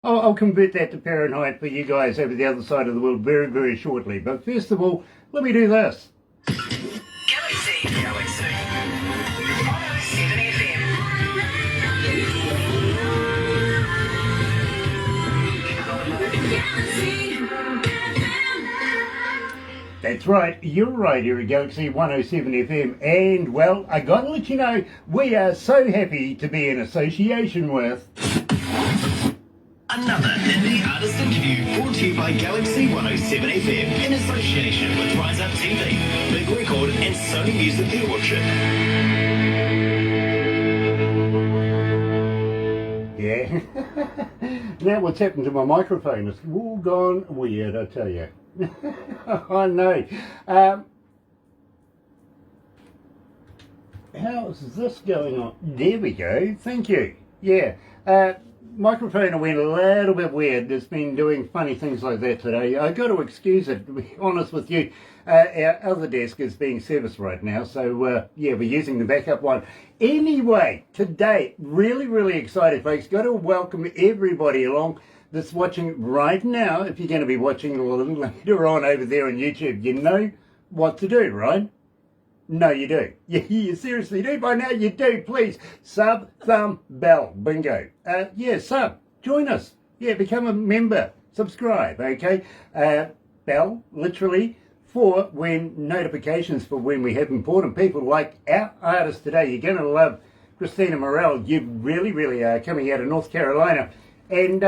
I'll convert that to Fahrenheit for you guys over the other side of the world very, very shortly. But first of all, let me do this. Galaxy 107 That's right, you're right here at Galaxy 107 FM, and well, I gotta let you know, we are so happy to be in association with Another indie artist interview brought to you by Galaxy 107 FM in association with Rise Up TV, Big Record and Sony Music Airworship. Yeah. Now what's happened to my microphone? It's all gone weird, I tell you. I know. How's this going on? There we go. Thank you. Yeah. Microphone went a little bit weird. It's been doing funny things like that today. I got to excuse it, to be honest with you. Our other desk is being serviced right now, so yeah, we're using the backup one. Anyway, today, really, really excited, folks. Got to welcome everybody along that's watching right now. If you're going to be watching a little later on over there on YouTube, you know what to do, right? No, you do. You seriously do. By now you do. Please, sub, thumb, bell. Bingo. Yeah, sub. Join us. Yeah, become a member. Subscribe, okay? Bell, literally, for when notifications for when we have important people like our artist today. You're going to love Kristina Murrell. You really, really are, coming out of North Carolina. And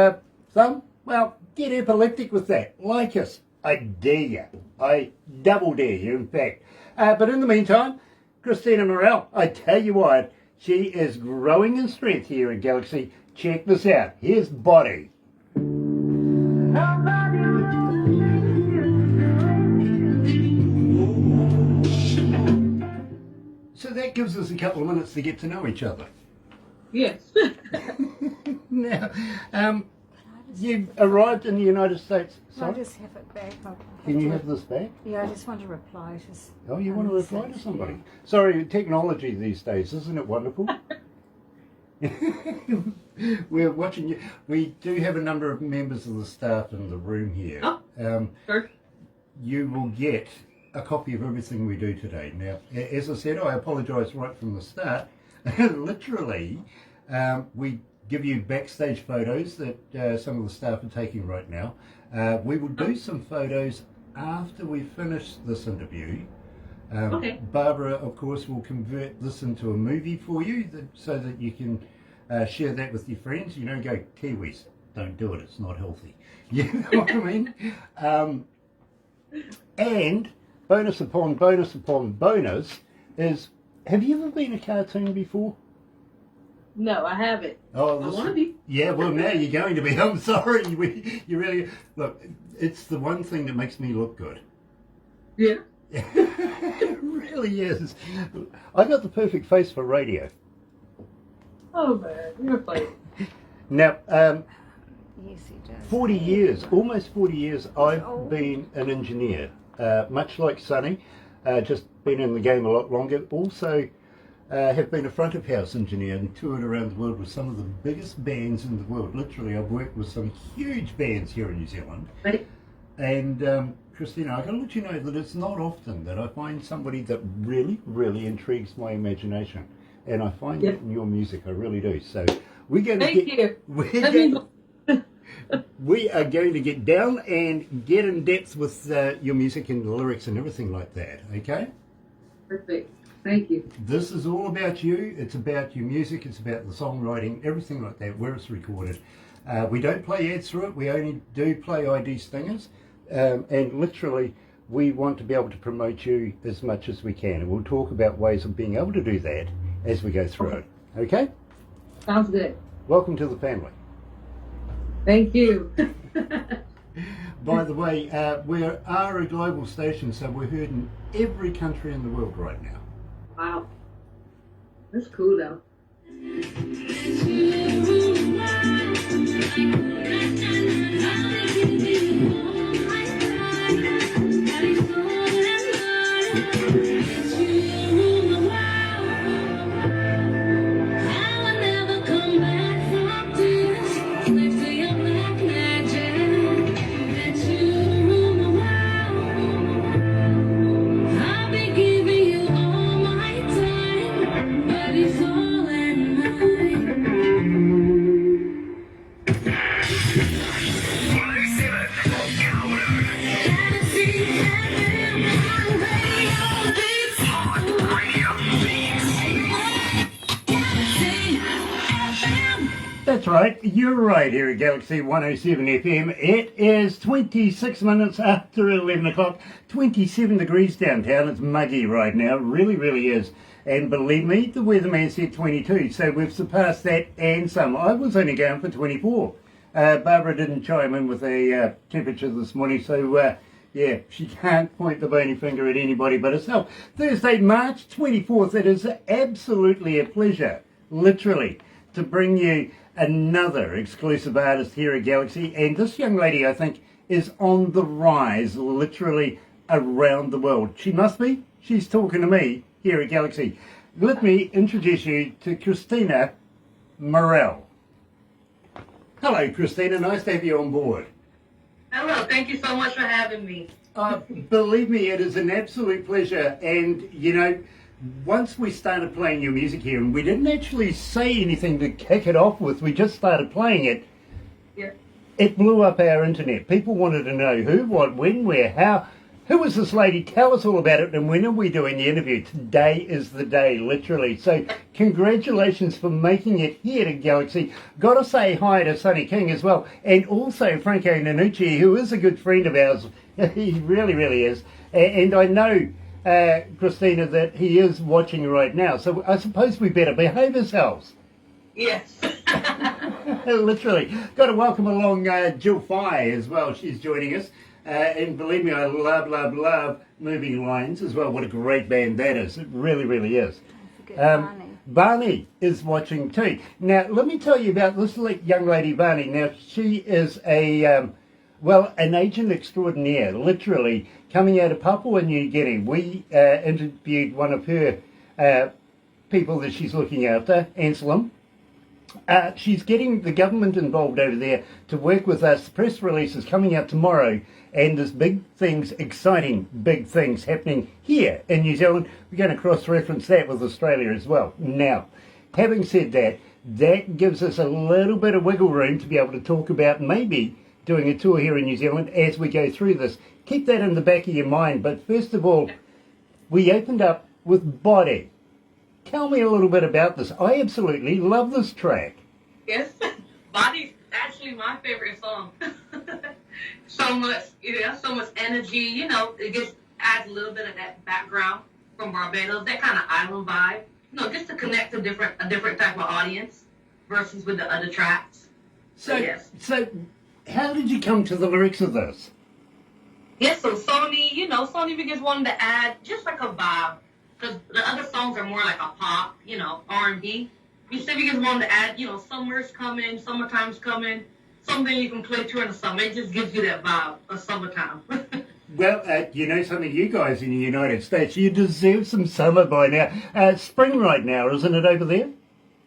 thumb, well, get epileptic with that. Like us. I dare you. I double dare you, in fact. But in the meantime, Kristina Murrell, I tell you what, she is growing in strength here at Galaxy. Check this out. Here's Body. So that gives us a couple of minutes to get to know each other. Yes. Now, you arrived in the United States. Sorry? I just have it back. Can you have this back? Yeah, I just want to reply to... Oh, you want to reply to somebody? Yeah. Sorry, technology these days, isn't it wonderful? We're watching you. We do have a number of members of the staff in the room here. Oh, sure. You will get a copy of everything we do today. Now, as I said, I apologise right from the start. Literally, we give you backstage photos that some of the staff are taking right now. We will do some photos after we finish this interview. Okay. Barbara, of course, will convert this into a movie for you so that you can share that with your friends. You know, go, Kiwis, don't do it, it's not healthy. You know what I mean? And bonus upon bonus upon bonus is, have you ever been a cartoon before? No, I haven't. Oh, I want to be. Yeah, well, now you're going to be. I'm sorry. You really... Look, it's the one thing that makes me look good. Yeah. It really is. I got the perfect face for radio. Oh, man. You're funny. Now, yes, he does. 40 years, almost 40 years, I've been an engineer. Much like Sonny, just been in the game a lot longer. Also... have been a front of house engineer and toured around the world with some of the biggest bands in the world. Literally, I've worked with some huge bands here in New Zealand. Right. And Kristina, I've got to let you know that it's not often that I find somebody that really, really intrigues my imagination. And I find that in your music, I really do. So we're going to we are going to get down and get in depth with your music and the lyrics and everything like that, okay? Perfect. Thank you. This is all about you. It's about your music. It's about the songwriting, everything like that, where it's recorded. We don't play ads through it. We only do play ID stingers. And literally, we want to be able to promote you as much as we can. And we'll talk about ways of being able to do that as we go through it. Okay? Sounds good. Welcome to the family. Thank you. By the way, we are a global station, so we're heard in every country in the world right now. Wow. That's cool, though. That's right, you're right here at Galaxy 107 FM. It is 26 minutes after 11 o'clock, 27 degrees downtown. It's muggy right now, really, really is. And believe me, the weatherman said 22, so we've surpassed that and some. I was only going for 24. Barbara didn't chime in with a temperature this morning, so yeah, she can't point the bony finger at anybody but herself. Thursday, March 24th, it is absolutely a pleasure, literally, to bring you another exclusive artist here at Galaxy. And this young lady, I think, is on the rise, literally around the world. She must be. She's talking to me here at Galaxy. Let me introduce you to Kristina Murrell. Hello, Kristina. Nice to have you on board. Hello, thank you so much for having me. Believe me, it is an absolute pleasure. And, you know, once we started playing your music here, and we didn't actually say anything to kick it off with, we just started playing it, Yeah. it blew up our internet. People wanted to know who, what, when, where, how. Who is this lady? Tell us all about it, and when are we doing the interview? Today is the day, literally. So congratulations for making it here to Galaxy. Got to say hi to Sonny King as well, and also Franco Nanucci, who is a good friend of ours. He really, really is. And I know, Kristina, that he is watching right now. So I suppose we better behave ourselves. Yes. Literally. Got to welcome along Jill Fye as well. She's joining us. And believe me, I love Moving Lines as well. What a great band that is. It really, really is. Don't forget Barney. Barney is watching too. Now, let me tell you about this young lady, Barney. Now, she is an agent extraordinaire, literally, coming out of Papua New Guinea. We interviewed one of her people that she's looking after, Anselm. She's getting the government involved over there to work with us. Press release is coming out tomorrow, and there's big things, exciting big things happening here in New Zealand. We're going to cross-reference that with Australia as well. Now, having said that, that gives us a little bit of wiggle room to be able to talk about maybe doing a tour here in New Zealand as we go through this. Keep that in the back of your mind. But first of all, we opened up with Body. Tell me a little bit about this. I absolutely love this track. Yes. Body's actually my favorite song. So much energy. You know, it just adds a little bit of that background from Barbados, that kind of island vibe. You know, just to connect to a different type of audience versus with the other tracks. So, yes. So how did you come to the lyrics of this? Yes, so Sony just wanted to add just like a vibe. Because the other songs are more like a pop, R&B. We said we just wanted to add, summer's coming, summertime's coming, something you can play during the summer. It just gives you that vibe of summertime. Well, you know something, you guys in the United States, you deserve some summer by now. Spring right now, isn't it, over there?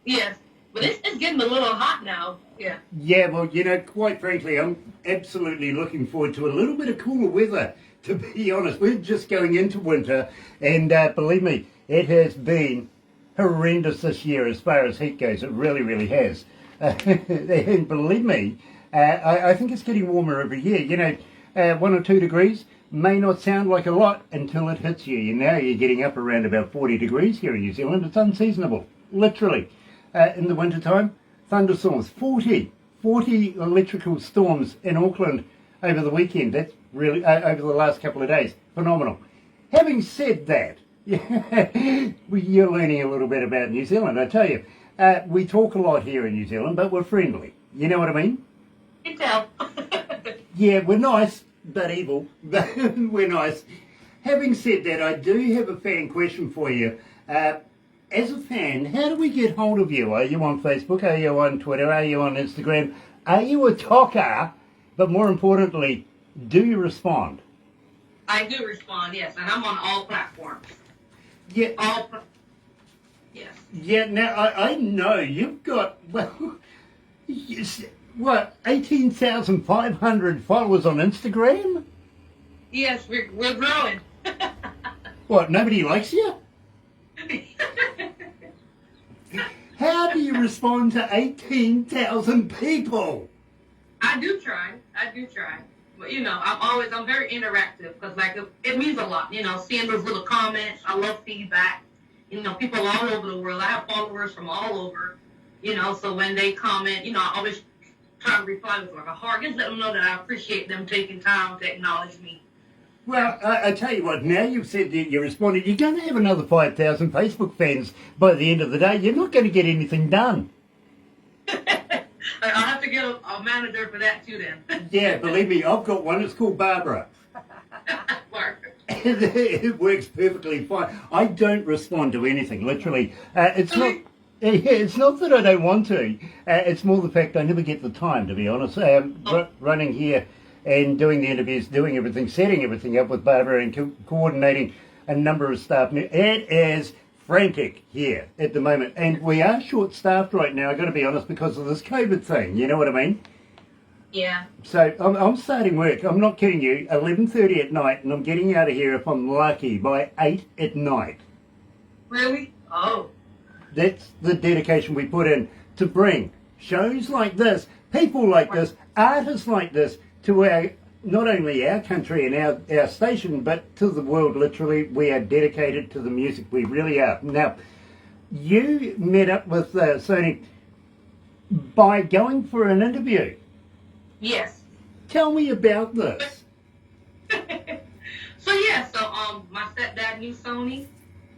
Yes, but it's getting a little hot now. Yeah. Yeah, well, quite frankly, I'm absolutely looking forward to a little bit of cooler weather. To be honest, we're just going into winter, and believe me, it has been horrendous this year as far as heat goes. It really, really has. And believe me, I think it's getting warmer every year. 1 or 2 degrees may not sound like a lot until it hits you. Now you're getting up around about 40 degrees here in New Zealand. It's unseasonable, literally. In the wintertime, thunderstorms, 40 electrical storms in Auckland over the weekend. That's really over the last couple of days. Phenomenal. Having said that, you're learning a little bit about New Zealand, I tell you. We talk a lot here in New Zealand, but we're friendly. You know what I mean? You can tell. Yeah, we're nice, but evil. We're nice. Having said that, I do have a fan question for you. As a fan, how do we get hold of you? Are you on Facebook? Are you on Twitter? Are you on Instagram? Are you a talker? But more importantly, do you respond? I do respond, yes, and I'm on all platforms. Yeah. Yes. Yeah, now I know you've got, 18,500 followers on Instagram? Yes, we're growing. What, nobody likes you? How do you respond to 18,000 people? I do try. But, I'm very interactive because, it means a lot, seeing those little comments. I love feedback. People all over the world. I have followers from all over. So when they comment, I always try to reply with like a heart, just let them know that I appreciate them taking time to acknowledge me. Well, I tell you what, now you've said that you responded, you're going to have another 5,000 Facebook fans by the end of the day. You're not going to get anything done. I'll have to get a manager for that too then. Yeah, believe me, I've got one. It's called Barbara. It works perfectly fine. I don't respond to anything, literally. It's not that I don't want to. It's more the fact I never get the time, to be honest. Running here and doing the interviews, doing everything, setting everything up with Barbara and coordinating a number of staff. It is frantic here at the moment. And we are short-staffed right now, I've got to be honest, because of this COVID thing. You know what I mean? Yeah. So I'm starting work. I'm not kidding you. 11:30 at night, and I'm getting out of here if I'm lucky by 8 at night. Really? Oh. That's the dedication we put in to bring shows like this, people like this, artists like this to our, not only our country and our station, but to the world. Literally, we are dedicated to the music. We really are. Now, you met up with Sony by going for an interview. Yes. Tell me about this. So my stepdad knew Sony.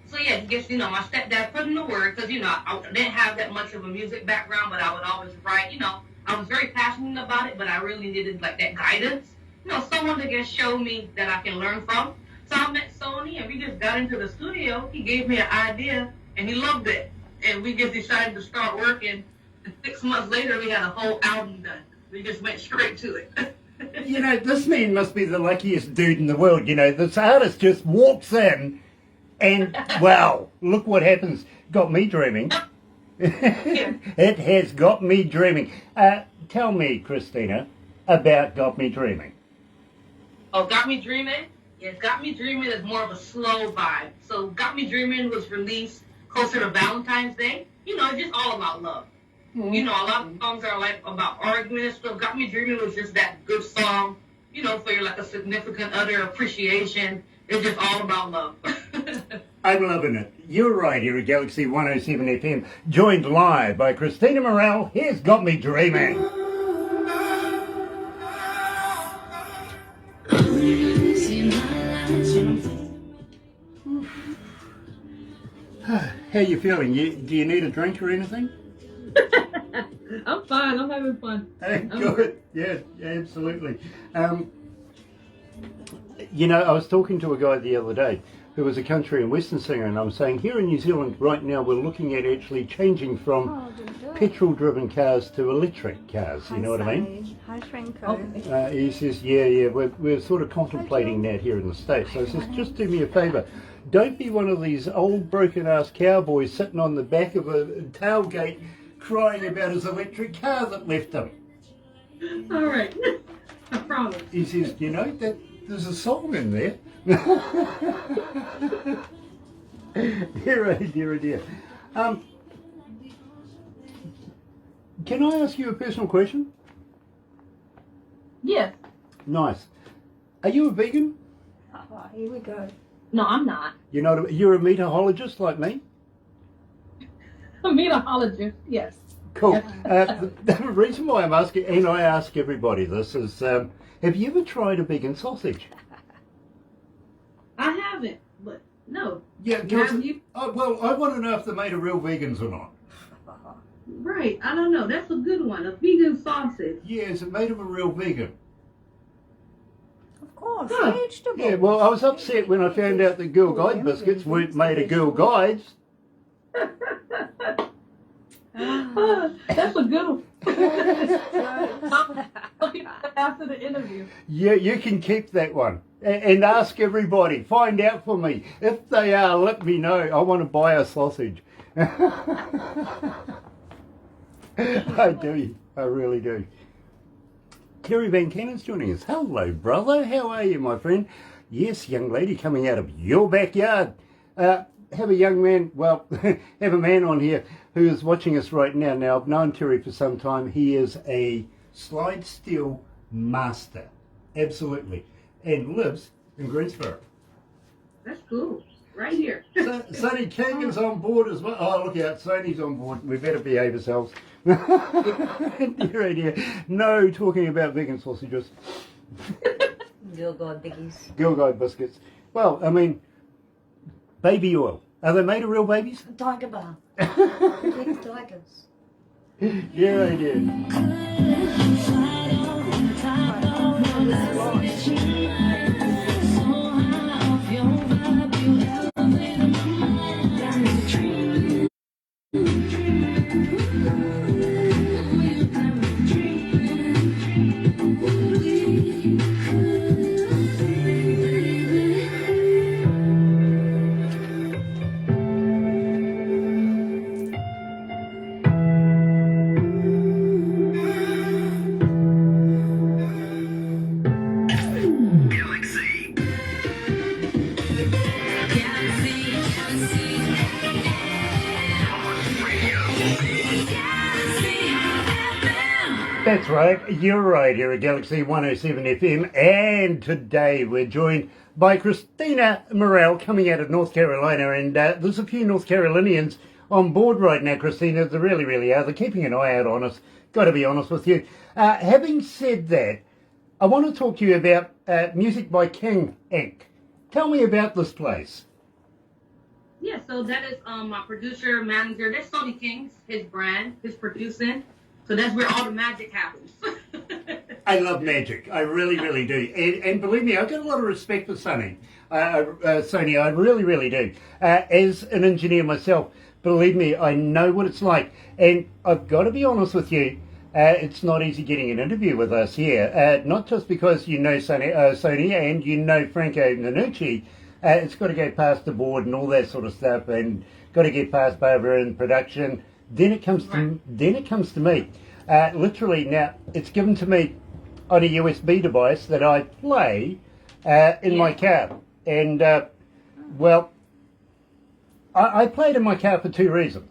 So yeah, I guess, my stepdad put in the word, because, I didn't have that much of a music background, but I would always write, I was very passionate about it, but I really needed like that guidance, someone to just show me that I can learn from. So I met Sony and we just got into the studio. He gave me an idea and he loved it. And we just decided to start working. And 6 months later, we had a whole album done. We just went straight to it. This man must be the luckiest dude in the world. This artist just walks in and, wow, look what happens. Got me dreaming. It has got me dreaming. Tell me, Kristina, about Got Me Dreaming. Oh, Got Me Dreaming? Yes, Got Me Dreaming is more of a slow vibe. So Got Me Dreaming was released closer to Valentine's Day. It's just all about love. A lot of songs are like about arguing and stuff. Got Me Dreaming was just that good song, for your like a significant other appreciation. It's just all about love. I'm loving it. You're right here at Galaxy 107 FM, joined live by Kristina Murrell. Here's Got Me Dreaming. How you feeling? Do you need a drink or anything? I'm fine. I'm having fun. Good. Yeah, absolutely. I was talking to a guy the other day who was a country and western singer, and I'm saying here in New Zealand right now we're looking at actually changing from petrol-driven cars to electric cars. You know what I mean? Hi, Shrinko. He says, yeah, we're sort of contemplating that here in the States. So he says, just do me a favour. Don't be one of these old broken-ass cowboys sitting on the back of a tailgate crying about his electric car that left him. All right. I promise. He says, that there's a song in there. Dear. Can I ask you a personal question? Yes. Nice. Are you a vegan? Oh, here we go. No, I'm not. You're a meatologist like me? A meatologist, yes. Cool. Yes. The reason why I'm asking, and I ask everybody this, is have you ever tried a vegan sausage? I haven't, but no. Yeah, Have you? Well, I want to know if they're made of real vegans or not. Right, I don't know. That's a good one. A vegan sausage. Yeah, is it made of a real vegan? Of course, Huh. vegetable. Yeah, well, I was upset when I found out that Girl Guide biscuits weren't made of Girl Guides. That's a good one. After the interview. Yeah, you can keep that one. And ask everybody. Find out for me. If they are, let me know. I want to buy a sausage. I do. I really do. Terry Van Cannon's joining us. Hello, brother. How are you, my friend? Yes, young lady coming out of your backyard. Have a young man, well, have a man on here who is watching us right now. Now, I've known Terry for some time. He is a slide steel master. Absolutely. And lives in Greensboro. That's cool. right here. Sonny King is on board as well. Oh, look out, Sony's on board. We better behave ourselves. Dear, oh dear. No talking about vegan sausages. Girl God biggies. Girl Guide biscuits. Well, I mean, baby oil. Are they made of real babies? Tiger bar. Big tigers. Yeah, I did. Galaxy. That's right, you're right here at Galaxy 107 FM, and today we're joined by Kristina Murrell coming out of North Carolina, and there's a few North Carolinians on board right now, Kristina. They really, really are. They're keeping an eye out on us, got to be honest with you. Having said that, I want to talk to you about Music by King Inc. Tell me about this place. Yeah, so that is my producer, manager. That's Sonny King's, his brand, his producing. So that's where all the magic happens. I love magic. I really, really do. And believe me, I've got a lot of respect for Sonny. Sonny, I really, really do. As an engineer myself, believe me, I know what it's like. And I've got to be honest with you, it's not easy getting an interview with us here. Not just because you know Sonny and you know Franco Nanucci. It's got to go past the board and all that sort of stuff, and got to get past Barbara in production. Then it comes to me. Literally now, it's given to me on a USB device that I play in my car. And well, I play it in my car for two reasons.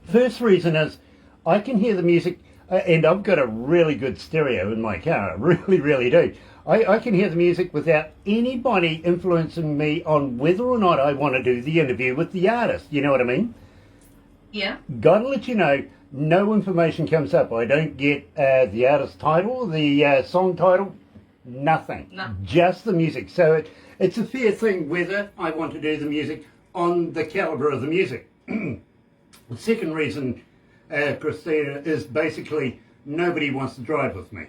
First reason is I can hear the music, and I've got a really good stereo in my car. I really, really do. I can hear the music without anybody influencing me on whether or not I want to do the interview with the artist. You know what I mean? Yeah. Gotta let you know, no information comes up. I don't get the artist title, the song title, nothing. No. Just the music. So it's a fair thing whether I want to do the music on the calibre of the music. The second reason, Kristina, is basically nobody wants to drive with me.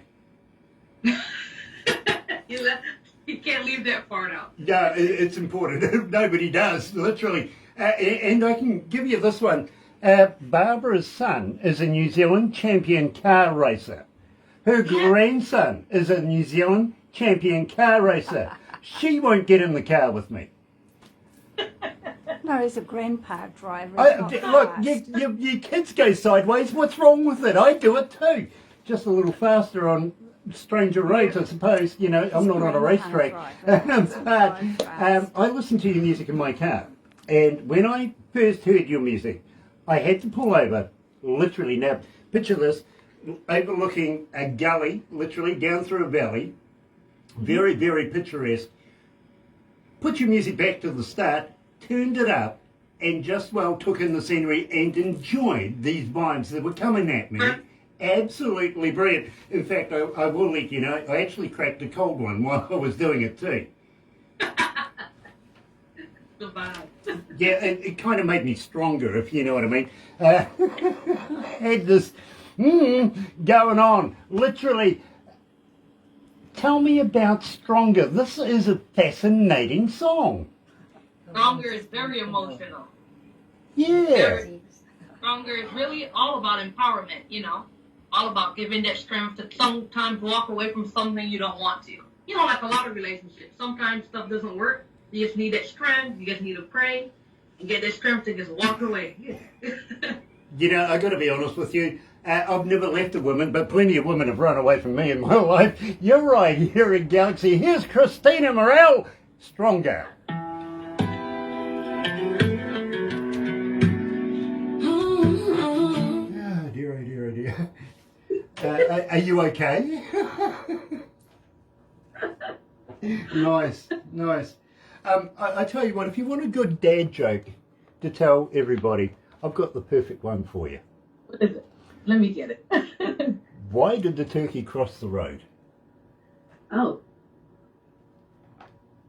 You can't leave that part out. Yeah, it's important. Nobody does, literally. And I can give you this one. Barbara's son is a New Zealand champion car racer. Her grandson is a New Zealand champion car racer. She won't get in the car with me. No, he's a grandpa driver. He's not Look, fast. your kids go sideways. What's wrong with it? I do it too. Just a little faster on stranger roads, I suppose. You know, I'm not on a racetrack. But I listen to your music in my car. And when I first heard your music, I had to pull over, literally. Now, picture this, overlooking a gully, literally, down through a valley. Very, very picturesque. Put your music back to the start, turned it up, and just took in the scenery and enjoyed these vibes that were coming at me. Absolutely brilliant. In fact, I will let you know, I actually cracked a cold one while I was doing it too. The vibe. Yeah, it kind of made me stronger, if you know what I mean. Had this going on. Literally, tell me about Stronger. This is a fascinating song. Stronger is very emotional. Yeah. Stronger is really all about empowerment, you know, all about giving that strength to sometimes walk away from something you don't want to. You know, like a lot of relationships. Sometimes stuff doesn't work. You just need that strength. You just need to pray and get that strength to just walk away. Yeah. You know, I got to be honest with you. I've never left a woman, but plenty of women have run away from me in my life. You're right, here in Galaxy. Here's Kristina Murrell, Stronger. Oh dear, oh dear, oh dear. Are you okay? Nice, nice. I tell you what, if you want a good dad joke to tell everybody, I've got the perfect one for you. What is it? Let me get it. Why did the turkey cross the road? Oh.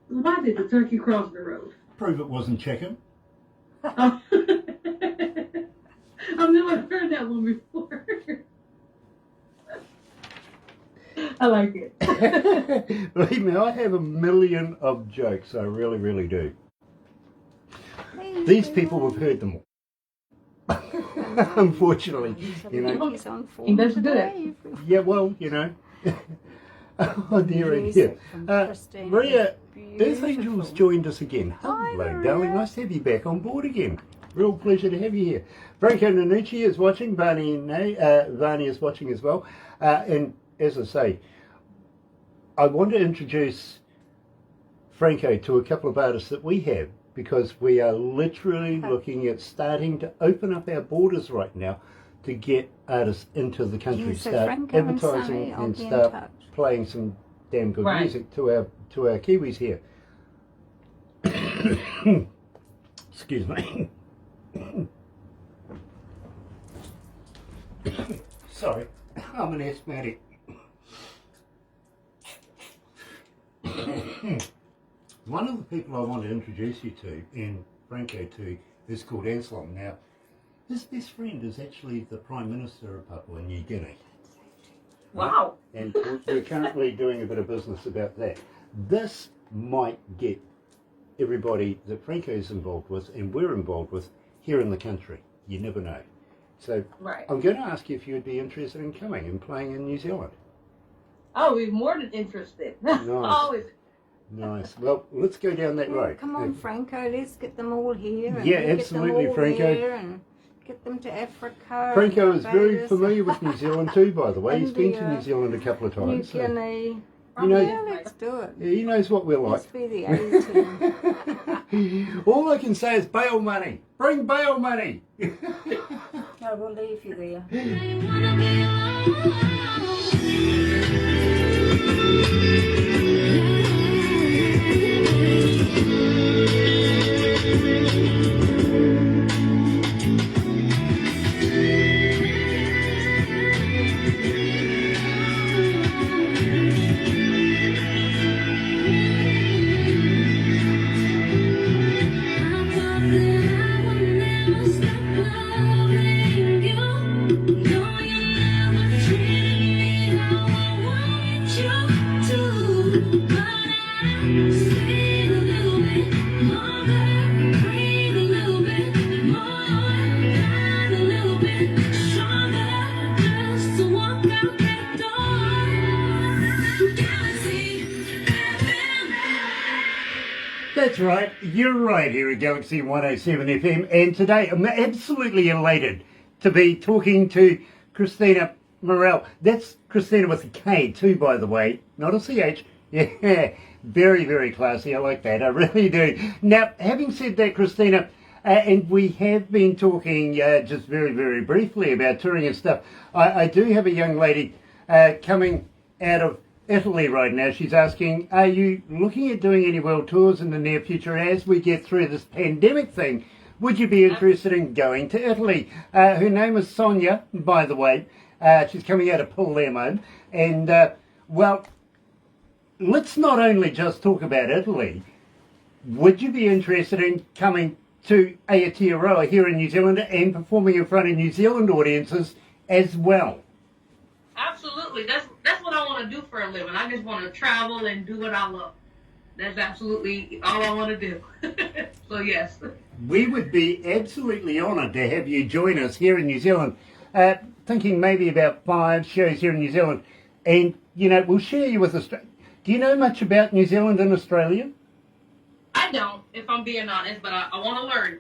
Why did the turkey cross the road? Prove it wasn't chicken. Oh. I've never heard that one before. I like it. Believe me, I have a million of jokes. I really, really do. These people have heard them all. Unfortunately, you know. That's good. Yeah, well, you know. Oh dear, dear. Maria, Earth Angel's joined us again. Hello, darling. Nice to have you back on board again. Real pleasure to have you here. Franco Nanucci is watching. Varney is watching as well. And as I say, I want to introduce Franco to a couple of artists that we have, because we are literally looking at starting to open up our borders right now to get artists into the country, Yeah, so start Franco and advertising Sally, I'll and be in start touch. playing some damn good Right. music to our Kiwis here. Excuse me. Sorry, I'm an asthmatic. One of the people I want to introduce you to, and Franco to, is called Anselm. Now, his best friend is actually the Prime Minister of Papua New Guinea. Wow. And we're currently doing a bit of business about that. This might get everybody that Franco's involved with and we're involved with here in the country. You never know. So Right. I'm going to ask you if you'd be interested in coming and playing in New Zealand. I'll be more than interested. Nice. Always. Nice. Well, let's go down that road. Come on, Franco, let's get them all here. And Yeah, we'll absolutely, get them all Franco. there and get them to Africa. Franco and is very Barbados, familiar with New Zealand too, by the way. He's been to India, New Zealand a couple of New times. So Guinea. You know- Yeah, let's do it. he knows what we're like. Let's be the A team. All I can say is bail money. Bring bail money. No, we'll leave you there. That's right, you're right here at Galaxy 107 FM, and today I'm absolutely elated to be talking to Kristina Murrell. That's Kristina with a K too, by the way, not a CH. Yeah, very, very classy. I like that, I really do. Now, having said that, Kristina, and we have been talking just very, very briefly about touring and stuff. I do have a young lady coming out of Italy right now. She's asking, are you looking at doing any world tours in the near future as we get through this pandemic thing? Would you be interested in going to Italy? Her name is Sonia, by the way. She's coming out of Palermo. And, well, let's not only just talk about Italy. Would you be interested in coming to Aotearoa here in New Zealand and performing in front of New Zealand audiences as well? Absolutely. That's what I want to do for a living. I just want to travel and do what I love. That's absolutely all I want to do. So yes. We would be absolutely honoured to have you join us here in New Zealand. Thinking maybe about 5 shows here in New Zealand. And, you know, we'll share you with Australia. Do you know much about New Zealand and Australia? I don't, if I'm being honest, but I want to learn.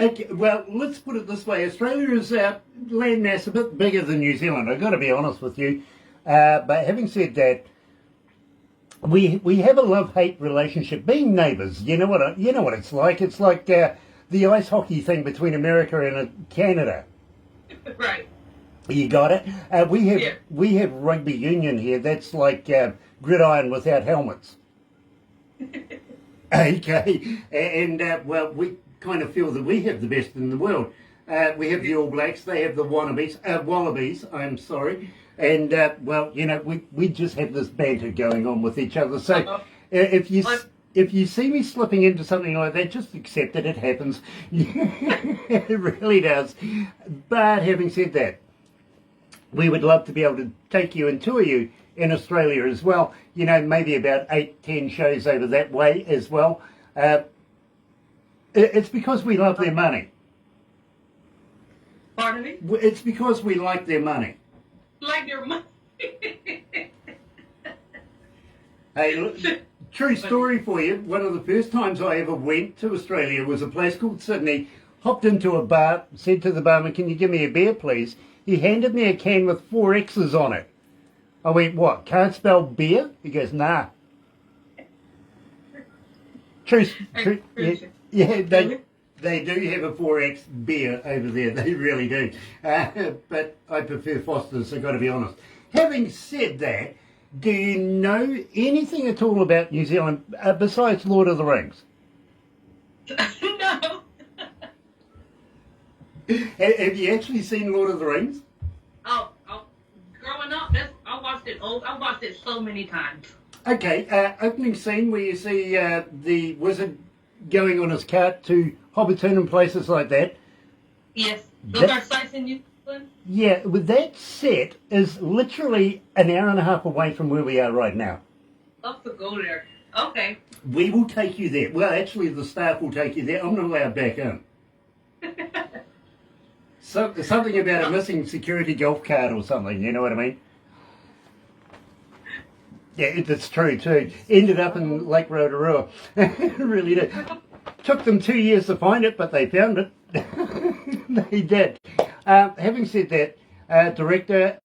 Okay, well, let's put it this way. Australia is landmass a bit bigger than New Zealand. I've got to be honest with you. But having said that, we have a love-hate relationship, being neighbours. You know what it's like. It's like the ice hockey thing between America and Canada. Right. You got it. We have rugby union here. That's like gridiron without helmets. Okay, and well, we kind of feel that we have the best in the world. We have the All Blacks, they have the Wallabies, I'm sorry. And, well, you know, we just have this banter going on with each other. So if you see me slipping into something like that, just accept it happens. It really does. But having said that, we would love to be able to take you and tour you in Australia as well. You know, maybe about 8-10 shows over that way as well. It's because we love their money. Pardon me? It's because we like their money. Like your money. Hey, look, true story for you. One of the first times I ever went to Australia was a place called Sydney. Hopped into a bar, said to the barman, "Can you give me a beer, please?" He handed me a can with 4 X's on it. I went, "What, can't spell beer?" He goes, "Nah." True, yeah, they do have a 4X beer over there, they really do. But I prefer Foster's, I've got to be honest. Having said that, do you know anything at all about New Zealand besides Lord of the Rings? No. Have you actually seen Lord of the Rings? Oh, growing up, I watched it. I watched it so many times. Okay, opening scene where you see the wizard going on his cart to Hobbiton and places like that. Yes, those are sites in New Zealand. Yeah, with that set is literally an hour and a half away from where we are right now. Love to go there. Okay. We will take you there. Well, actually, the staff will take you there. I'm not allowed back in. So, something about a missing security golf cart or something, you know what I mean? Yeah, that's true too. Ended up in Lake Rotorua. Really did. Took them 2 years to find it, but they found it. They did. Having said that, director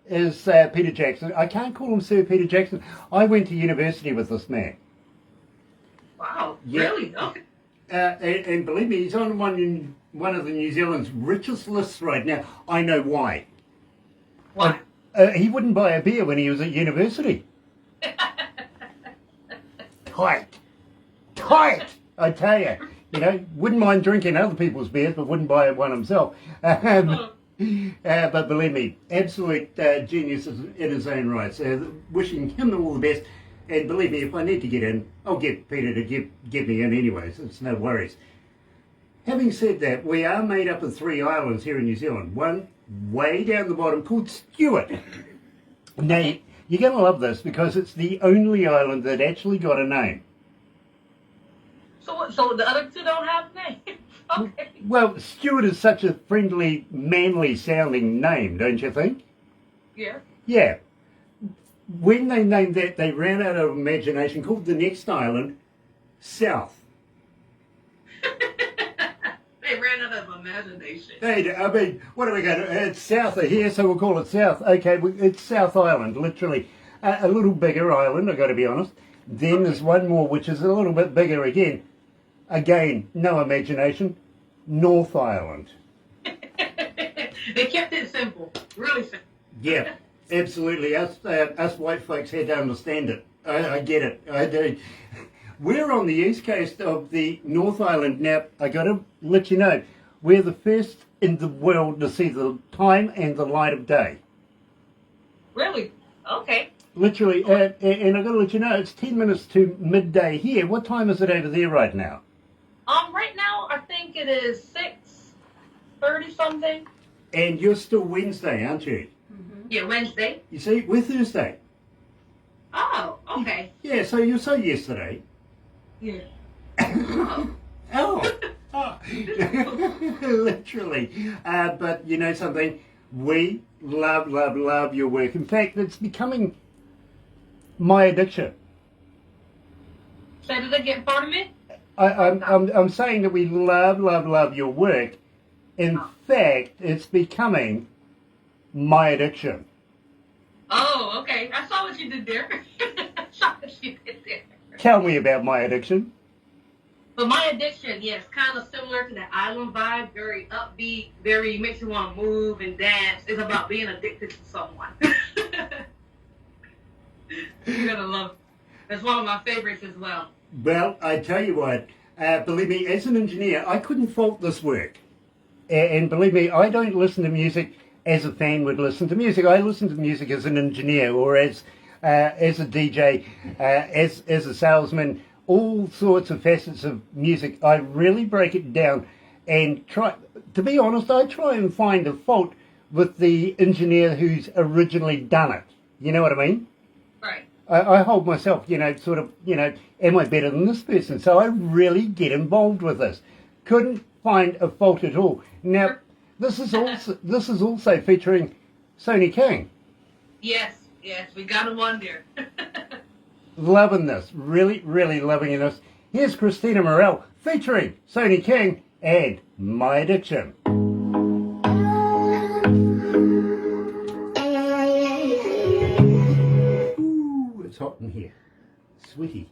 is Peter Jackson. I can't call him Sir Peter Jackson. I went to university with this man. Wow. Yeah. Really? Okay. And believe me, he's on one of the New Zealand's richest lists right now. I know why. Why? He wouldn't buy a beer when he was at university. Tight, I tell you. You know, wouldn't mind drinking other people's beers, but wouldn't buy one himself. But believe me, absolute genius in his own right. So wishing him all the best. And believe me, if I need to get in, I'll get Peter to get me in anyways. It's no worries. Having said that, we are made up of 3 islands here in New Zealand. One way down the bottom called Stewart. Now, you're going to love this because it's the only island that actually got a name. So the other 2 don't have names. Okay. Well, Stewart is such a friendly, manly sounding name, don't you think? Yeah. Yeah. When they named that, they ran out of imagination, called the next island South. They ran out of imagination. I mean, what are we going to... It's south of here, so we'll call it South. Okay, it's South Island, literally. A little bigger island, I've got to be honest. Then there's one more, which is a little bit bigger again. Again, no imagination. North Island. They kept it simple. Really simple. Yeah, absolutely. Us white folks had to understand it. I get it. I do. We're on the east coast of the North Island. Now, I got to let you know, we're the first in the world to see the time and the light of day. Really? Okay. Literally, and I got to let you know, it's 10 minutes to midday here. What time is it over there right now? Right now, I think it is 6:30 something. And you're still Wednesday, aren't you? Mm-hmm. Yeah, Wednesday. You see, we're Thursday. Oh, okay. Yeah, so you saw yesterday. Yeah. Oh. Literally. But you know something? We love your work. In fact, it's becoming my addiction. Say it again, pardon me? I'm saying that we love your work. In fact, it's becoming my addiction. Oh, okay. I saw what you did there. I saw what you did there. Tell me about my addiction. But my addiction, yes, kind of similar to the island vibe, very upbeat, very makes you want to move and dance. It's about being addicted to someone. You're gonna love it. That's one of my favorites as well. Well, I tell you what, believe me, as an engineer, I couldn't fault this work. And believe me, I don't listen to music as a fan would listen to music. I listen to music as an engineer or as a DJ, as a salesman, all sorts of facets of music. I really break it down and try, to be honest, I try and find a fault with the engineer who's originally done it. You know what I mean? Right. I hold myself, sort of, am I better than this person? So I really get involved with this. Couldn't find a fault at all. Now, this is also featuring Sony King. Yes, we got him on there. Loving this, really, really loving this. Here's Kristina Murrell featuring Sony King and My Addiction. Ooh, it's hot in here. Sweaty.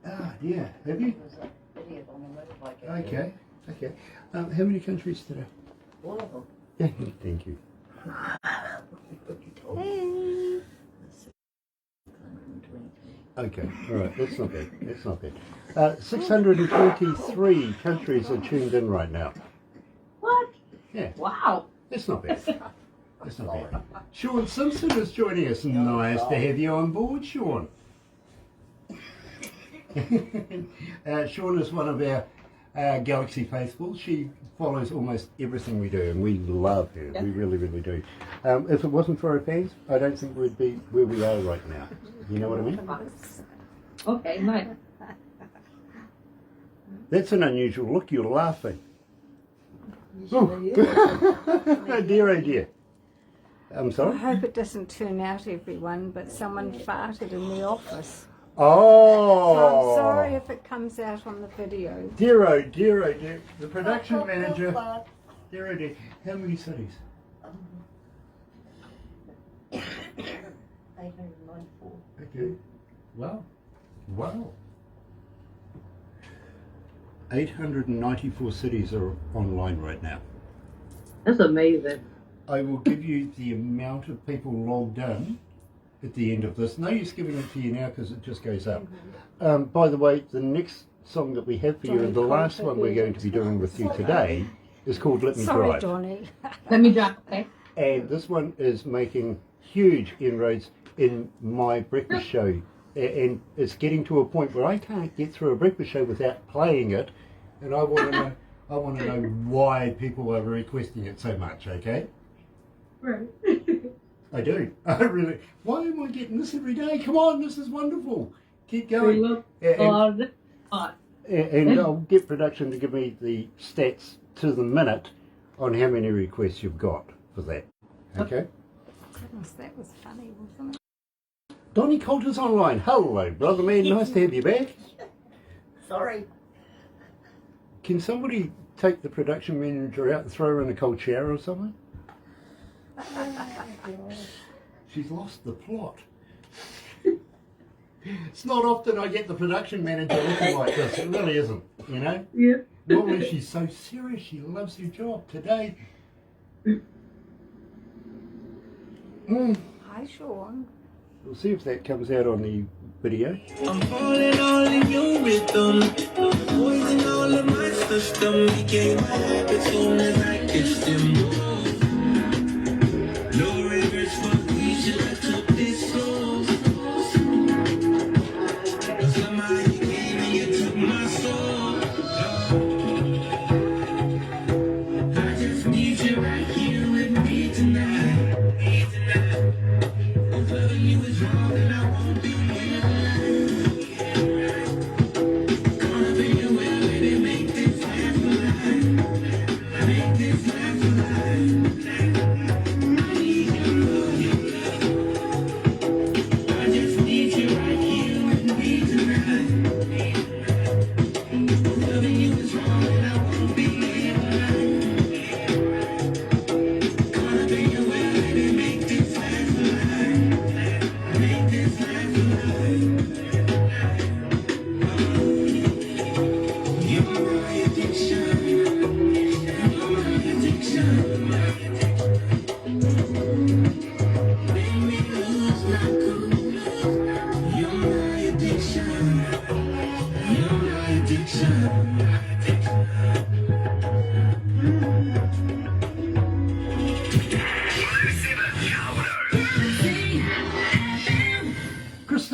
Ah, yeah. Have you? Okay. How many countries today? All of them. Yeah, thank you. Hey. Okay, all right, that's not bad. 623 countries are tuned in right now. What? Yeah, Wow. that's not bad. That's not bad. Sean Simpson is joining us. Nice to have you on board, Sean. Sean is one of our Galaxy faithful. She follows almost everything we do, and we love her. We really, really do. If it wasn't for our fans, I don't think we'd be where we are right now. You know what I mean? Okay, nice. That's an unusual look. You're laughing. Oh dear, oh dear. I'm I sorry? hope it doesn't turn out, everyone, but someone farted in the office. Oh! So I'm sorry if it comes out on the video. Dear, oh dear, oh dear. The production manager. Dear, oh dear. How many cities? 894. Okay. Wow. 894 cities are online right now. That's amazing. I will give you the amount of people logged in at the end of this. No use giving it to you now because it just goes up. By the way, the next song that we have for you and the last one we're going to be doing with you today is called Let Me Sorry, Drive. Donnie. Let me drop, okay? And this one is making huge inroads in my breakfast show. And it's getting to a point where I can't get through a breakfast show without playing it. And I want to know why people are requesting it so much, okay? Right. I do. I really. Why am I getting this every day? Come on, this is wonderful. Keep We going. look And, hot. and I'll get production to give me the stats to the minute on how many requests you've got for that. Okay? Goodness, that was funny, wasn't it? Donnie Coulter's online. Hello, brother man. Nice to have you back. Sorry. Can somebody take the production manager out and throw her in a cold shower or something? She's lost the plot. It's not often I get the production manager looking like this. It really isn't, you know? Yeah. Normally she's so serious. She loves her job. Today... Hi, Sean. We'll see if that comes out on the video. I'm falling all in your rhythm. Poison all of my system. Became my habit soon as I kissed him. No regrets for we should have took this slow. Somehow you came and you took my soul. I just need you right here with me tonight. If loving you is wrong, then I won't be here. Gonna be your way, baby, make this last for life. Make this last for life.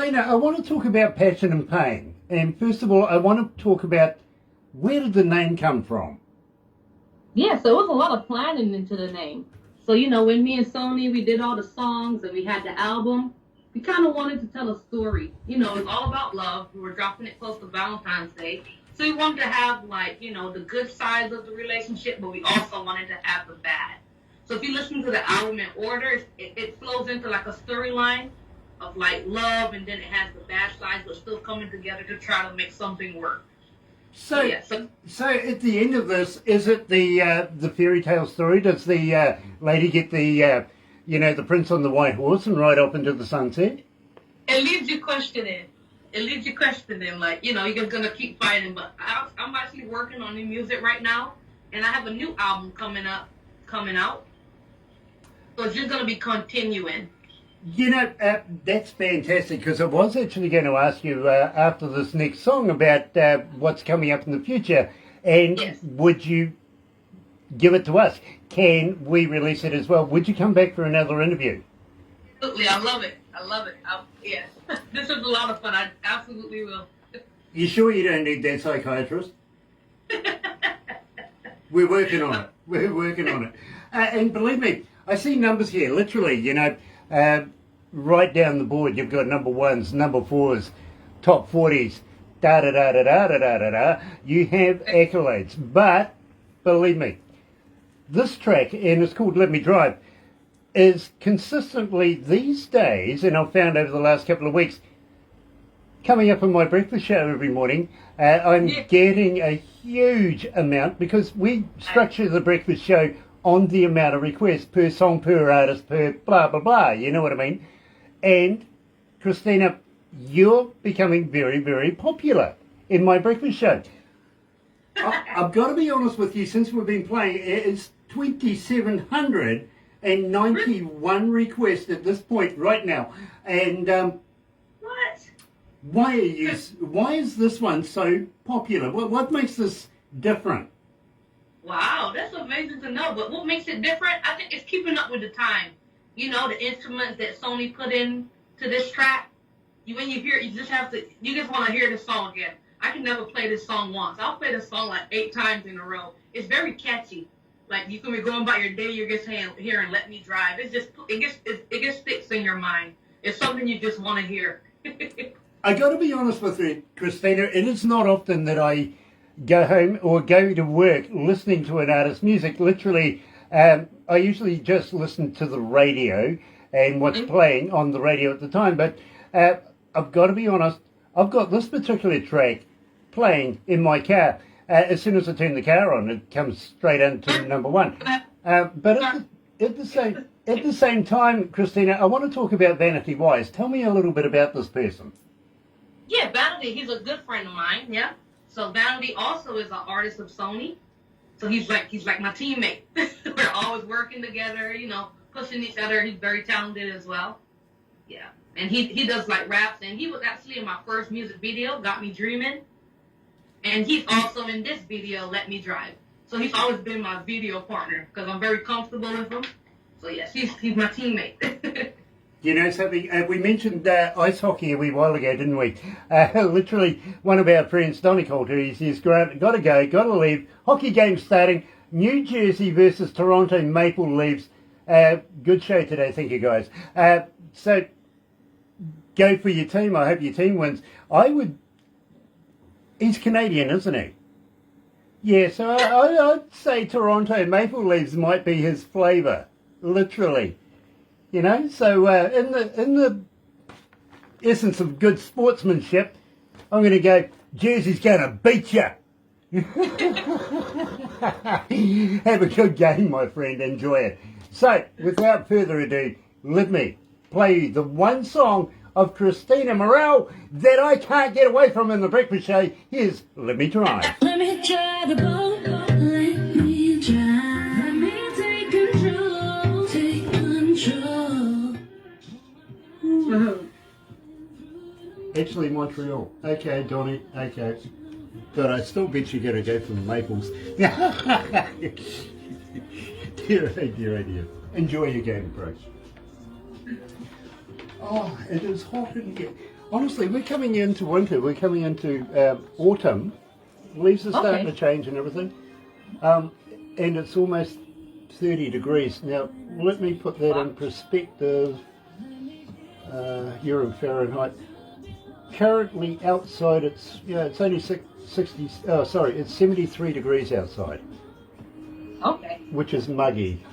Kristina, I want to talk about passion and pain. And first of all, I want to talk about where did the name come from? Yeah, so it was a lot of planning into the name. So, you know, when me and Sony, we did all the songs and we had the album, we kind of wanted to tell a story. You know, it's all about love. We were dropping it close to Valentine's Day. So we wanted to have, like, you know, the good sides of the relationship, but we also wanted to have the bad. So if you listen to the album in order, it flows into, like, a storyline of, like, love, and then it has the bad sides, but still coming together to try to make something work. So, Yeah, so at the end of this, is it the fairy tale story? Does the lady get the the prince on the white horse and ride off into the sunset? It leaves you questioning. Like, you know, you're just gonna keep fighting. But I'm actually working on new music right now, and I have a new album coming out. So it's just gonna be continuing. You know, that's fantastic, because I was actually going to ask you after this next song about what's coming up in the future, and Yes. would you give it to us? Can we release it as well? Would you come back for another interview? Absolutely, I love it. Yeah, this is a lot of fun. I absolutely will. You sure you don't need that psychiatrist? We're working on it. And believe me, I see numbers here, literally, you know, right down the board. You've got number ones, number fours, top 40s, da-da-da-da-da-da-da-da. You have accolades. But, believe me, this track, and it's called Let Me Drive, is consistently these days, and I've found over the last couple of weeks, coming up on my breakfast show every morning. I'm getting a huge amount, because we structure the breakfast show on the amount of requests per song, per artist, per blah, blah, blah. You know what I mean? And, Kristina, you're becoming very, very popular in my breakfast show. I've got to be honest with you, since we've been playing, it's 2,791 requests at this point right now. And What? why is this one so popular? What makes this different? Wow, that's amazing to know. But what makes it different? I think it's keeping up with the time. You know, the instruments that Sony put in to this track. When you hear it, you just want to hear the song again. I can never play this song once. I'll play this song like 8 times in a row. It's very catchy. Like, you can be going about your day, you're just hearing "Let Me Drive." It just sticks in your mind. It's something you just want to hear. I got to be honest with you, Kristina. It is not often that I go home or go to work listening to an artist's music. Literally, I usually just listen to the radio and what's playing on the radio at the time. But I've got to be honest, I've got this particular track playing in my car. As soon as I turn the car on, it comes straight into number one. But at the same time, Kristina, I want to talk about Vanity Wise. Tell me a little bit about this person. Yeah, Vanity, he's a good friend of mine, yeah. So Vanity also is an artist of Sony. So he's like my teammate. We're always working together, you know, pushing each other. He's very talented as well. Yeah. And he does like raps, and he was actually in my first music video, Got Me Dreaming. And he's also in this video, Let Me Drive. So he's always been my video partner because I'm very comfortable with him. So yes, he's my teammate. You know something, we mentioned ice hockey a wee while ago, didn't we? Literally, one of our friends, Donny Coulter, he says, Grant, got to leave. Hockey game starting. New Jersey versus Toronto Maple Leafs. Good show today, thank you guys. So, go for your team. I hope your team wins. He's Canadian, isn't he? Yeah, so I'd say Toronto Maple Leafs might be his flavour, literally. You know, so in the essence of good sportsmanship, I'm going to go, Jersey's going to beat you. Have a good game, my friend. Enjoy it. So, without further ado, let me play you the one song of Kristina Murrell that I can't get away from in the breakfast show. Here's Let Me Drive. Let me try the boat. Let me drive. Let me take control. Take control. Actually, Montreal. Okay, Donny. Okay. But I still bet you're going to go for the Maples. Dear. Enjoy your game, bro. Oh, it is hot in here. honestly, we're coming into winter. We're coming into autumn. Leaves are starting to change and everything. And it's almost 30 degrees. Now, let me put that in perspective. You're in Fahrenheit. Currently outside, it's only 60. Oh, sorry, it's 73 degrees outside. Okay. Which is muggy,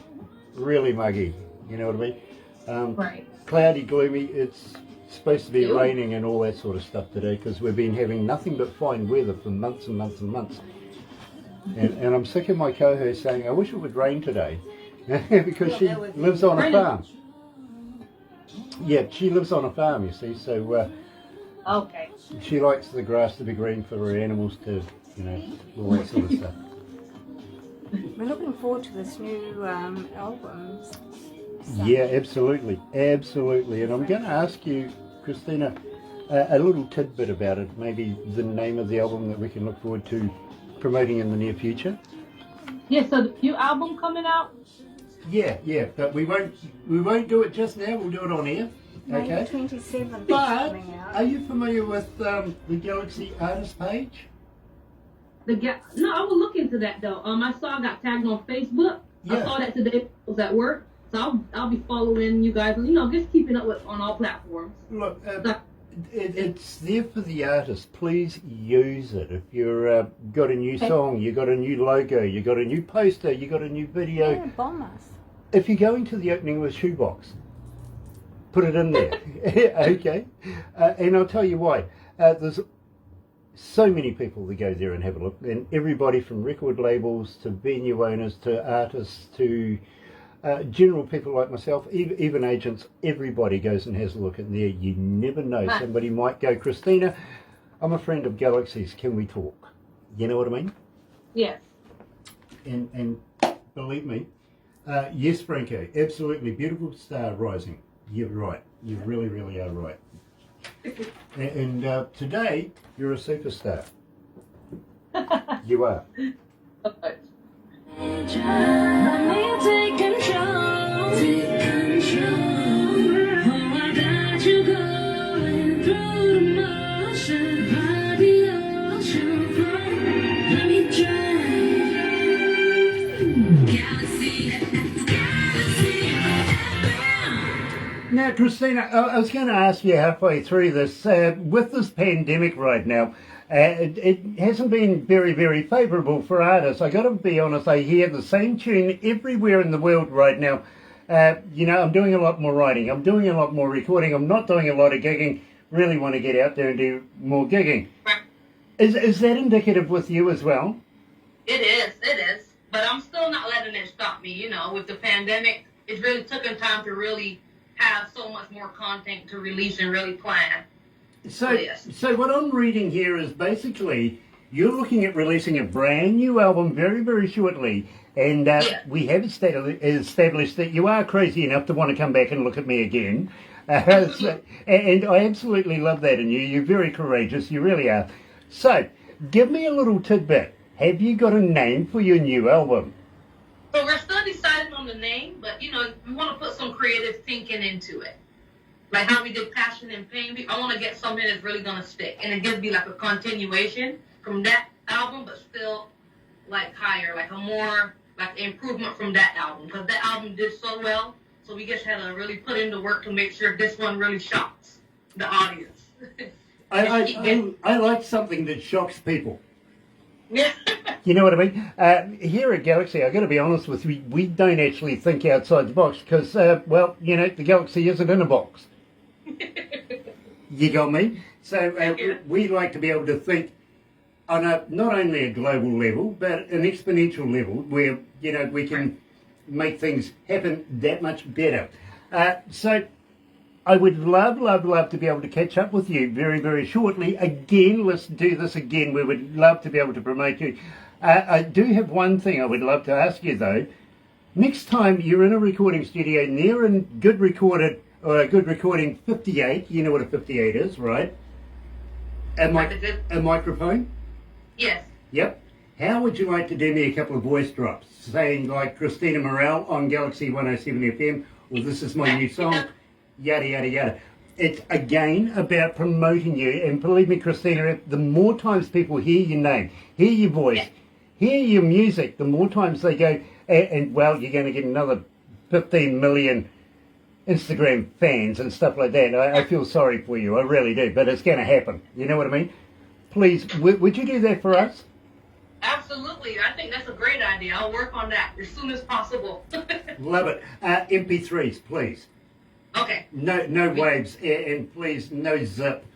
really muggy. You know what I mean? Right. Cloudy, gloomy. It's supposed to be raining and all that sort of stuff today because we've been having nothing but fine weather for months and months and months. And I'm sick of my co-host saying, I wish it would rain today because she lives on a farm. Yeah, she lives on a farm, you see, so Okay. she likes the grass to be green for her animals to, all that sort of stuff. We're looking forward to this new album. Yeah, absolutely, absolutely. And I'm going to ask you, Kristina, a little tidbit about it, maybe the name of the album that we can look forward to promoting in the near future. Yeah, so the new album coming out? Yeah, but we won't do it just now, we'll do it on air. May Okay. 27th But coming out. are you familiar with the Galaxy artist page? No, I will look into that though. I saw I got tagged on Facebook. I saw that today. I was at work, so I'll be following you guys, and just keeping up with on all platforms. Look, it's there for the artist. Please use it. If you're got a new song, you got a new logo, you got a new poster, you got a new video. Yeah, bomb us. If you're going to the opening with Shoebox, put it in there. Okay, and I'll tell you why. There's so many people that go there and have a look, and everybody from record labels to venue owners to artists to general people like myself, even agents, everybody goes and has a look in there. You never know. Right. Somebody might go, Kristina, I'm a friend of Galaxy's, can we talk? You know what I mean? Yes. And believe me, yes, Franco, absolutely beautiful star rising. You're right. You really, really are right. And today, you're a superstar. You are. Okay. Let me take control. Oh, I got you going through the motion by the ocean front. Let me drive. Galaxy. Now, Kristina, I was going to ask you halfway through this, with this pandemic right now, it hasn't been very, very favourable for artists. I got to be honest, I hear the same tune everywhere in the world right now. I'm doing a lot more writing, I'm doing a lot more recording, I'm not doing a lot of gigging, really want to get out there and do more gigging. Is that indicative with you as well? It is. But I'm still not letting it stop me. With the pandemic, it's really taken time to really have so much more content to release and really plan. So what I'm reading here is basically you're looking at releasing a brand new album very, very shortly, and we have established that you are crazy enough to want to come back and look at me again. And I absolutely love that in you. You're very courageous, you really are. So, give me a little tidbit. Have you got a name for your new album? So we're still deciding on the name, but we want to put some creative thinking into it. Like how we did Passion and Pain. I want to get something that's really going to stick. And it gives me like a continuation from that album, but still like higher, like a more like improvement from that album. Because that album did so well. So we just had to really put in the work to make sure this one really shocks the audience. I like something that shocks people. Yeah. You know what I mean? Here at Galaxy, I've got to be honest with you, we don't actually think outside the box because, the Galaxy isn't in a box. You got me? So we like to be able to think on not only a global level, but an exponential level where, we can make things happen that much better. So I would love to be able to catch up with you very, very shortly. Again, let's do this again. We would love to be able to promote you. I do have one thing I would love to ask you, though. Next time you're in a recording studio near a good recording 58, you know what a 58 is, right? A microphone? Yes. Yep. How would you like to do me a couple of voice drops, saying like Kristina Murrell on Galaxy 107 FM, or this is my new song, yada, yada, yada. It's again about promoting you, and believe me, Kristina, the more times people hear your name, hear your voice, hear your music, the more times they go, and well, you're going to get another 15 million Instagram fans and stuff like that. I feel sorry for you, I really do, but it's going to happen. You know what I mean? Please, would you do that for us? Absolutely. I think that's a great idea. I'll work on that as soon as possible. Love it. MP3s, please. Okay. No waves, and please, no zip.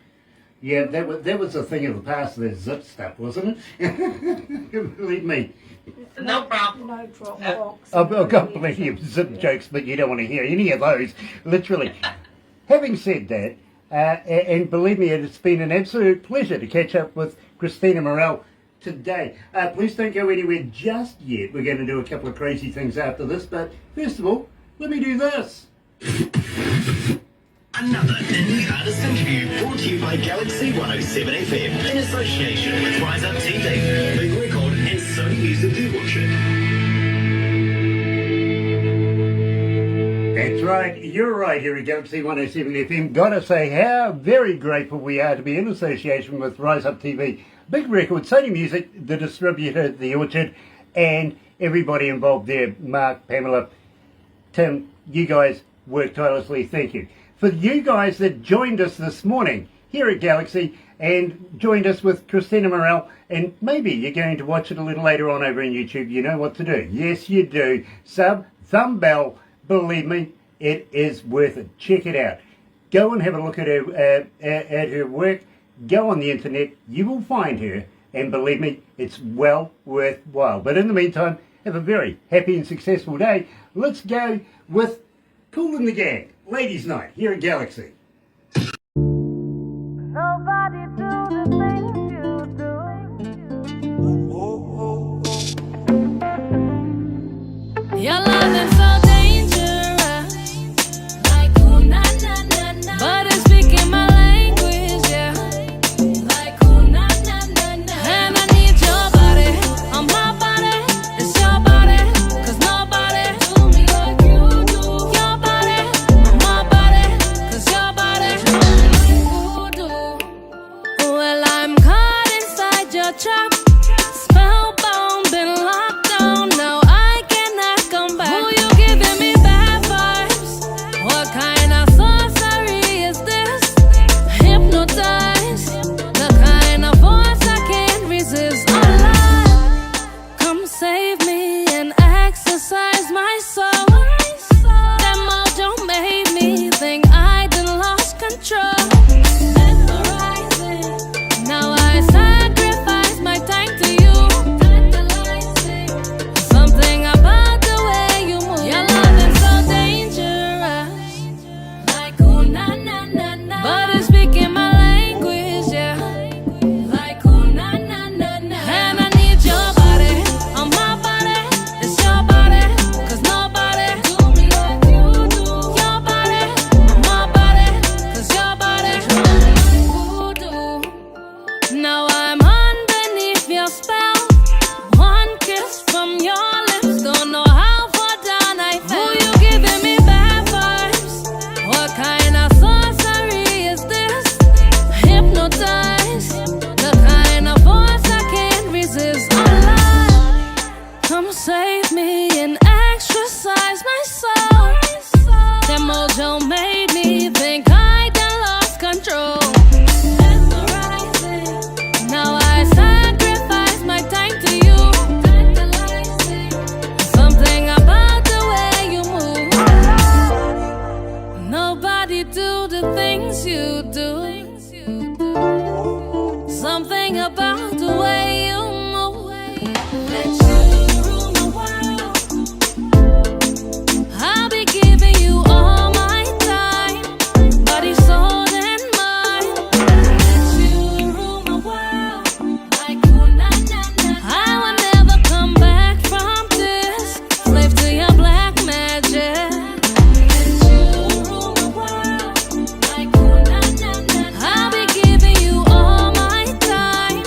Yeah, that was a thing of the past, the zip stuff, wasn't it? Believe me. No problem. No Dropbox. I've got plenty of zip jokes, but you don't want to hear any of those, literally. Having said that, and believe me, it's been an absolute pleasure to catch up with Kristina Murrell today. Please don't go anywhere just yet. We're going to do a couple of crazy things after this, but first of all, let me do this. Another indie artist interview brought to you by Galaxy 107 FM in association with Rise Up TV, Big Record and Sony Music Viewership. That's right, you're right here at Galaxy 107 FM. Gotta say how very grateful we are to be in association with Rise Up TV, Big Record, Sony Music, the distributor, The Orchard, and everybody involved there. Mark, Pamela, Tim, you guys work tirelessly. Thank you. For you guys that joined us this morning here at Galaxy and joined us with Kristina Murrell, and maybe you're going to watch it a little later on over on YouTube, you know what to do. Yes, you do. Sub, thumb bell, believe me, it is worth it. Check it out. Go and have a look at her work. Go on the internet. You will find her, and believe me, it's well worthwhile. But in the meantime, have a very happy and successful day. Let's go with Kool and the Gang, Ladies' Night, here at Galaxy. Nobody do the things you do. Your love is so dangerous, like ooh na na na na. But it's speaking my language, yeah, like ooh na na na na. And I need your body on my body, it's your body, 'cause nobody do me like you do. Your body on my body, 'cause your body you do. Well, I'm caught inside your trap, spellbound, been locked down. Now I cannot come back. Who you giving me bad vibes? What kind of sorcery is this? Hypnotized, the kind of voice I can't resist. Alive, come save me and exercise my soul. That mojo made me think I done lost control. Now I sacrifice my time to you. Something about the way you move. Your love is so dangerous, like ooh na na na na. But it's speaking my language, yeah, like ooh na na na na. And I need your body on my body, it's your body, 'cause nobody do me like you do. Your body on my body, 'cause your body you do. Now I'm underneath your spell. One kiss from your lips, don't know how far down I fell. Who you giving me bad vibes? What kind of sorcery is this? Hypnotized, the kind of voice I can't resist. Alive, come save me and exercise my soul. That mojo made me think I done lost control. Now I sacrifice my time to you. Something about the way you move. Nobody do the things you do. Something about the way you move. Let you rule the world. I'll be giving you all my time, body, soul, and mind. Let you rule the world, like ooh na na na. I will never come back from this, slave to your black magic. Let you rule the world, like ooh na na na. I'll be giving you all my time,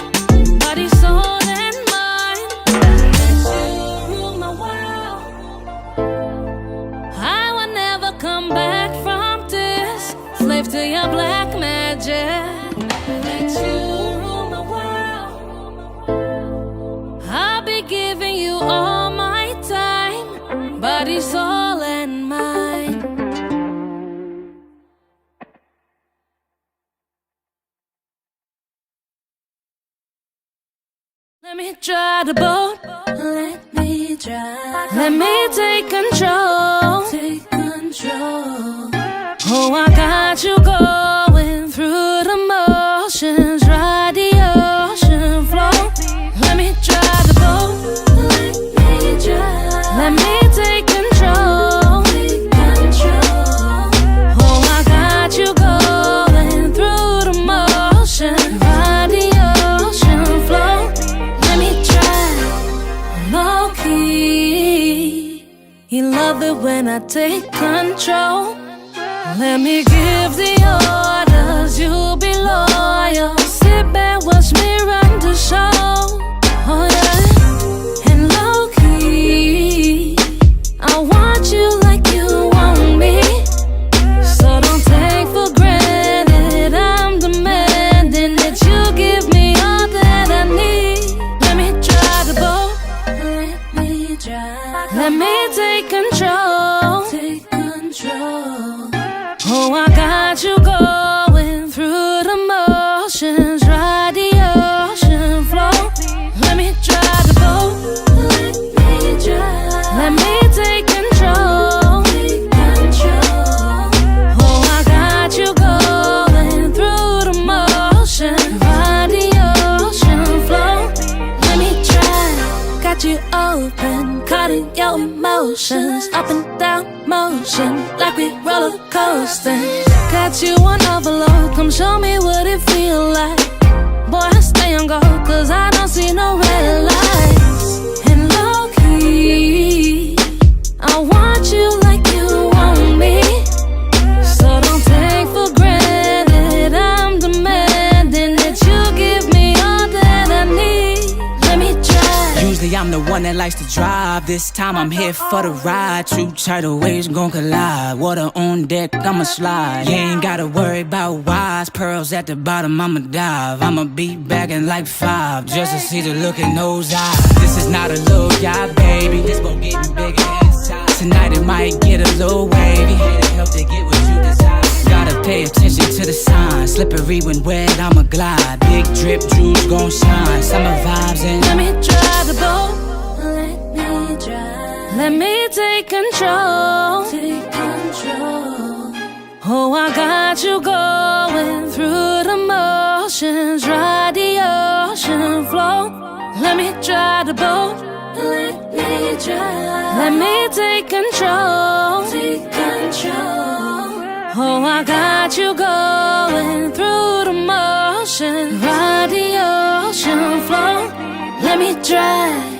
the black magic. Let you rule my world. I'll be giving you all my time, body, soul, and mind. Let me try the boat. Let me try. Let me take control. Take control. Oh, I got you going through the motions. Ride the ocean flow. Let me try the boat. Let me try. Let me take control. Take control. Oh, I got you going through the motions. Ride the ocean flow. Let me try. Low key. You love it when I take control. Let me give the orders, you be loyal. Sit back, watch me run the show. Oh yeah. And low key, I want you like you want me. So don't take for granted, I'm demanding that you give me all that I need. Let me try the boat. Let me try. Let me take control. Take control. Oh, I got you going through the motions. Ride the ocean flow. Let me try the boat. Let me try. Let me take control. Take control. Oh, I got you going through the motions. Ride the ocean flow. Let me try. Got you open, caught in your emotions. Up and down motion, like we roller coasting. Got you on overload, come show me what it feel like. Boy, I stay on go, cause I don't see no red lights. And low key, I want you like you want me. So don't take for granted, I'm demanding that you give me all that I need. Let me try. Usually I'm the one that likes to drive. This time I'm here for the ride. Two tidal waves gon' collide. Water on deck, I'ma slide. You ain't gotta worry about wise. Pearls at the bottom, I'ma dive. I'ma be back in like 5, just to see the look in those eyes. This is not a little yacht, baby. This boat getting bigger inside. Tonight it might get a little wavy. Here to help to get what you desire. Gotta pay attention to the signs. Slippery when wet, I'ma glide. Big drip, jewels gon' shine. Summer vibes and let me try the boat. Let me try. Let me take control. Take control. Oh, I got you going through the motions. Ride the ocean flow. Let me try the boat. Let me try. Let me take control. Take control. Oh, I got you going through the motions. Ride the ocean flow. Let me try.